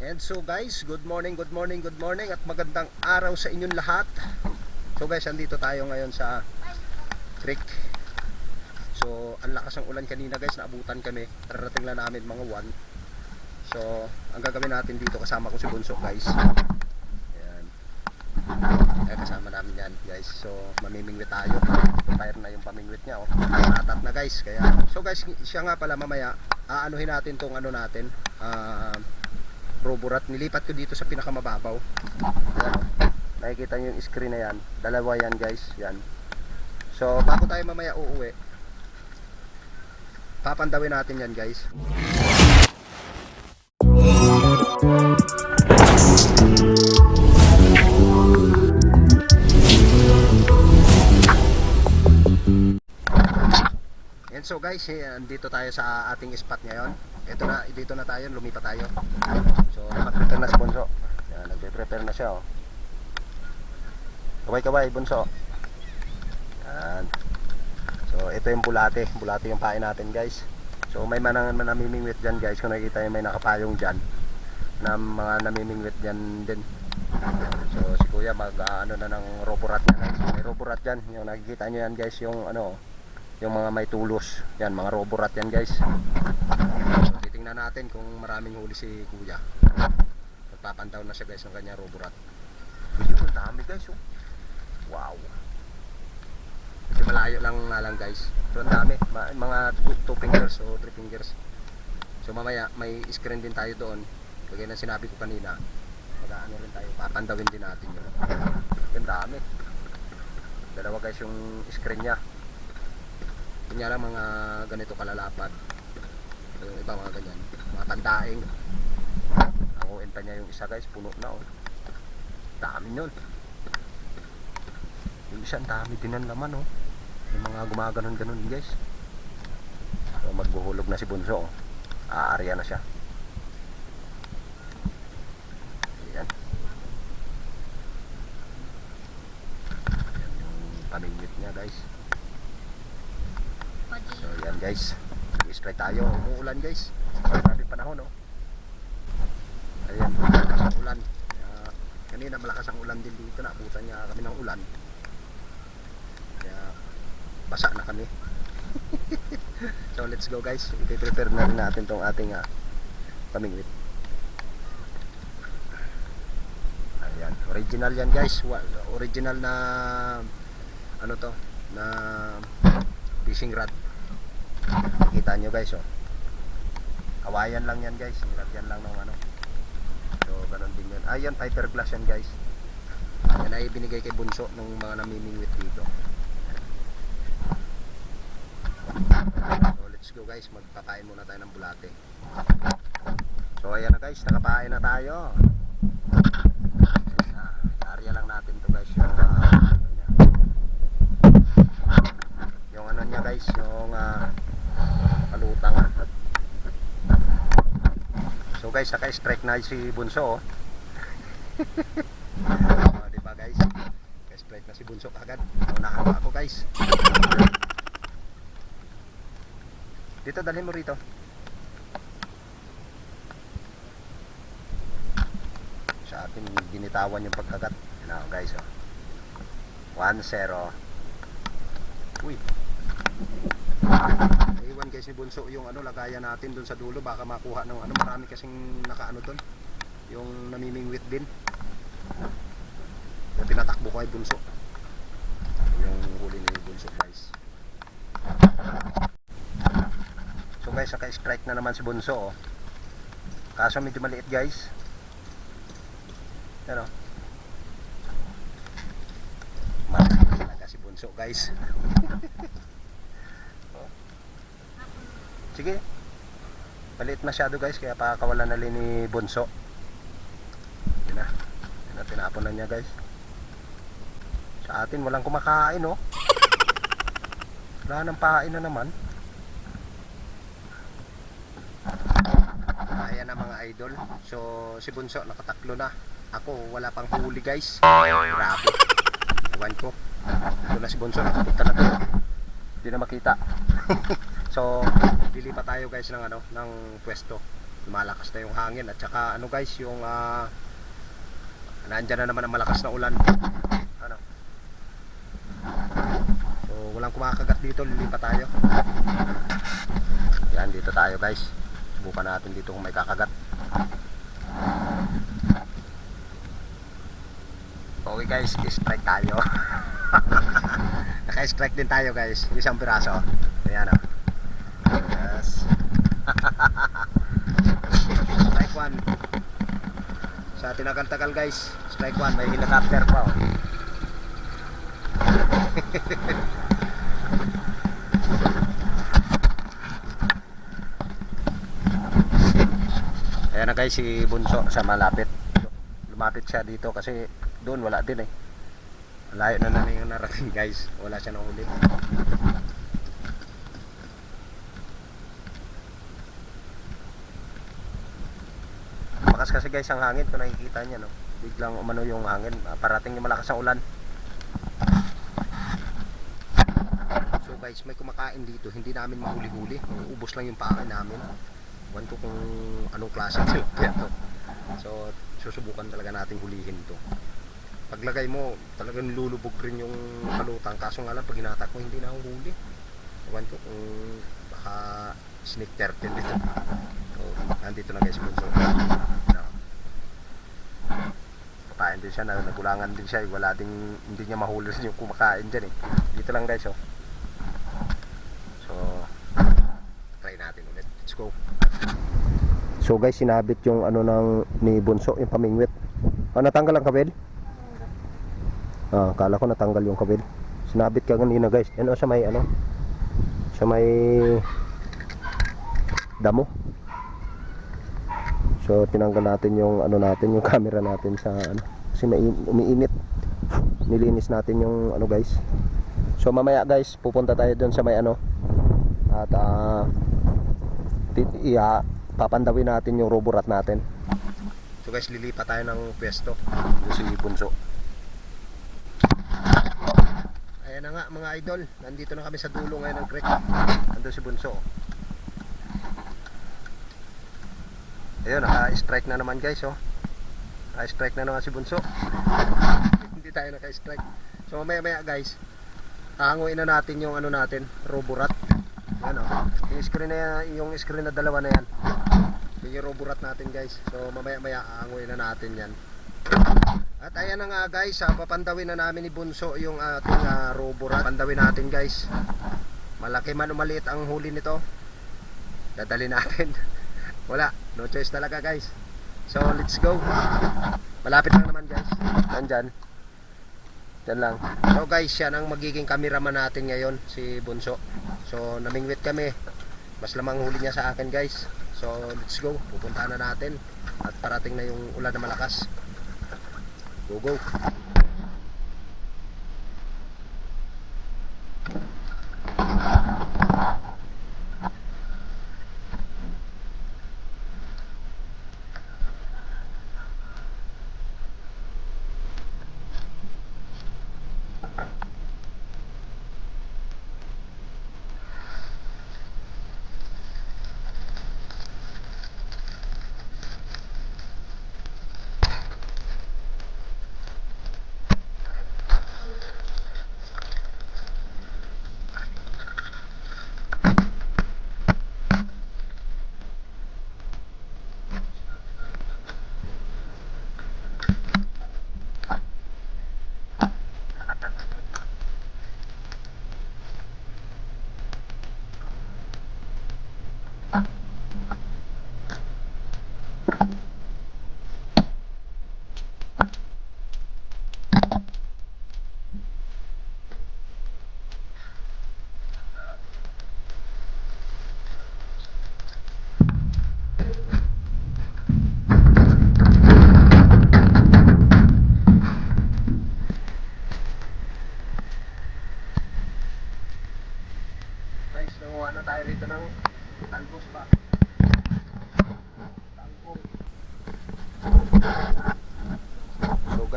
And so guys, good morning at magandang araw sa inyong lahat. So guys, andito tayo ngayon sa creek. So ang lakas ng ulan kanina guys, naabutan kami. Darating lang namin mga 1. So ang gagawin natin dito, kasama ko si Bunso guys. Ayan. Kasama namin yan guys. So mamimingwit tayo. Fire na yung pamingwit niya, oh. Atat na guys. Kaya so guys, siya nga pala mamaya aanuhin natin tong ano natin, roborat. Nilipat ko dito sa pinakamababaw. Ayan, nakikita nyo yung screen na yan. Dalawa yan guys. Yan. So bago tayo mamaya uuwi, papandawin natin yan guys. And so guys, andito tayo sa ating spot ngayon. Ito na, dito na tayo, lumipat tayo. So, nag-prepare na si Bunso. Yan, nagpe-prepare na siya, oh. Kaway-kaway, Bunso. Yan. So, ito yung bulate. Bulate yung pain natin, guys. So, may namimingwit dyan, guys. Kung nakikita nyo, may nakapayong dyan na mga namimingwit dyan din. So, si Kuya mag-ano na ng roborat niya, guys. May roborat dyan. Yung nakikita nyo yan, guys, yung ano, yung mga may tulos. Yan, mga roborat yan, guys. So, titingnan natin kung maraming huli si Kuya. Magpapantaw na siya guys ng kanyang roborat. Yun, dami guys, oh. Wow. Kasi malayo lang guys. So ang dami, mga 2 fingers o 3 fingers. So mamaya may screen din tayo doon. Kagaya ng sinabi ko kanina, mag-ano rin tayo, papandawin din natin yun. Yung dami. Dalawa guys yung screen nya. Kunya lang mga ganito kalalapad. Yung iba mga ganyan, mga tandaing. Ang uenta niya yung isa guys, puno na, oh. Dami yun. Yung isa dami din ang laman, oh. Yung mga gumaganon-ganon guys. So magbuhulog na si Bunso, oh. Aarya na siya. Ayan. Ayan yung pamingwit niya guys. So yan guys, i-spray tayo. Umuulan guys, grabe panahon, oh. Ayan, malakas ang ulan. Kanina malakas ang ulan din dito, naabutan niya kami ng ulan. Kaya basa na kami. So let's go guys, i-prepare na rin natin tong ating pamingwit. Ayan, original yan guys. Original na ano to, na fishing rod. Kita nyo guys, oh. Kawayan lang yan guys, nilagyan lang ng ano. So ganun din yan. Ayan, fiberglass yan guys. Yan ay binigay kay Bunso ng mga namimingwit dito. So let's go guys, magpapain muna tayo ng bulate. So ayan na guys, nakapain na tayo. Area lang natin to guys, yung ano niya guys, yung palutang. So guys, naka-strike na si Bunso, oh. Diba guys, naka-strike na si Bunso agad. Unahan pa ako guys. Dito, dalhin mo rito. Sa atin ginitawan yung pagkagat. Now guys, oh. 1-0. Uy, iwan guys ni Bunso yung ano, lagayan natin dun sa dulo, baka makuha ng ano, marami kasing nakaano dun, yung namimingwit din. So, tinatakbo ko kay Bunso yung huli ni Bunso guys. So guys, naka-strike na naman si Bunso, oh. Kaso medyo maliit guys. Ano, maliit talaga si Bunso guys. Sige, maliit masyado guys, kaya pakakawalan na rin ni Bunso. Yun na, tinapon na niya guys. Sa atin walang kumakain, oh. Wala nang pain na naman. Ayan na mga idol. So si Bunso nakataklo na. Ako wala pang huli guys. Grabe, ewan ko. Ito na si Bunso, nakapunta na to. Hindi na makita. So lilipat tayo guys ng ano, ng pwesto. lumalakas na yung hangin at saka ano guys, yung nandyan na naman ang malakas na ulan. Ano? So walang kumakagat dito, lilipat tayo. Yan, dito tayo guys. Subukan natin dito kung may kakagat. Okay guys, strike tayo. Naka-strike din tayo guys, isang piraso. Ayan o. Yes. Strike 1. Sa tinagal-tagal guys, strike 1, may helicopter pa o. Ayan na guys, si Bunso sa malapit. Lumapit siya dito kasi doon wala din eh. Layo na namin yung narating guys. Wala siya nahuli. Malakas kasi guys ang hangin. Kung nakikita niya no, biglang umano yung hangin. Parating yung malakas ang ulan. So guys, may kumakain dito. Hindi namin mahuli-huli. Ubos lang yung pakain namin. Ewan ko kung anong klase tilapia to. So susubukan talaga nating hulihin to. Paglagay mo, talagang lulubog rin yung kalutang. Kaso nga lang, pag hinatak mo, hindi na huli. Ewan ko kung baka snake turtle dito. So, nandito na guys, Bunso. No. Kapain din siya, nagulangan din siya. Wala ding, hindi niya mahuli rin yung kumakain dyan eh. Dito lang guys, oh. So, try natin ulit. Let's go. So guys, sinabit yung ano ni Bunso, yung pamingwit. Natanggal ang kabel? Kala ko natanggal yung kabel. Sinabit ka kanina guys. Yan o, sa may ano, sa may damo. So tinanggal natin yung ano natin, yung camera natin sa ano, kasi umiinit. Nilinis natin yung ano guys. So mamaya guys, pupunta tayo doon sa may ano, at papandawin natin yung roborat natin. So guys, lilipat tayo ng pwesto. Doon si Bunso. Ayan na nga mga idol, nandito na kami sa dulo ngayon ng creek. Nandun si Bunso. Ayun, naka-strike na naman guys oh. Naka-strike na naman si Bunso. Hindi tayo naka-strike. So mamaya guys, hahanguin na natin yung ano natin, roborat. Yan oh. Yung screen na dalawa na yan. Yung roborat natin guys. So mamaya hahanguin na natin yan. At ayan na nga guys, papandawin na namin ni Bunso yung ating roborat. Papandawin natin guys. Malaki man o maliit ang huli nito, dadali natin. Wala, no choice talaga guys. So let's go. Malapit lang naman guys. Nandyan. Diyan lang. So guys, yan ang magiging cameraman natin ngayon, si Bunso. So namingwit kami. Mas lamang huli niya sa akin guys. So let's go. Pupuntahan na natin. At parating na yung ulan na malakas. Go go.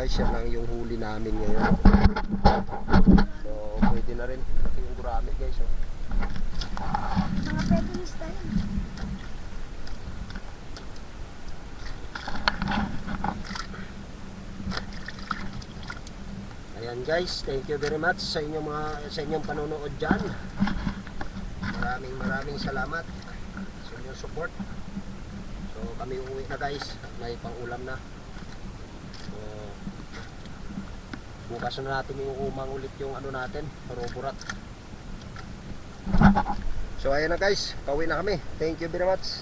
guys, yan lang yung huli namin ngayon. So pwede na rin. Laki yung gurami guys oh. Mga pwede tayo. And guys, thank you very much sa inyong panonood diyan. Maraming salamat sa inyong support. So kami uuwi na guys, at may pang-ulam na. So bukas na natin yung umang ulit yung ano natin, roborat. So ayun na guys, pauwi na kami. Thank you very much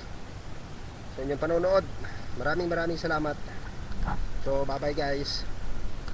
sa inyong panonood. Maraming salamat. So bye bye guys.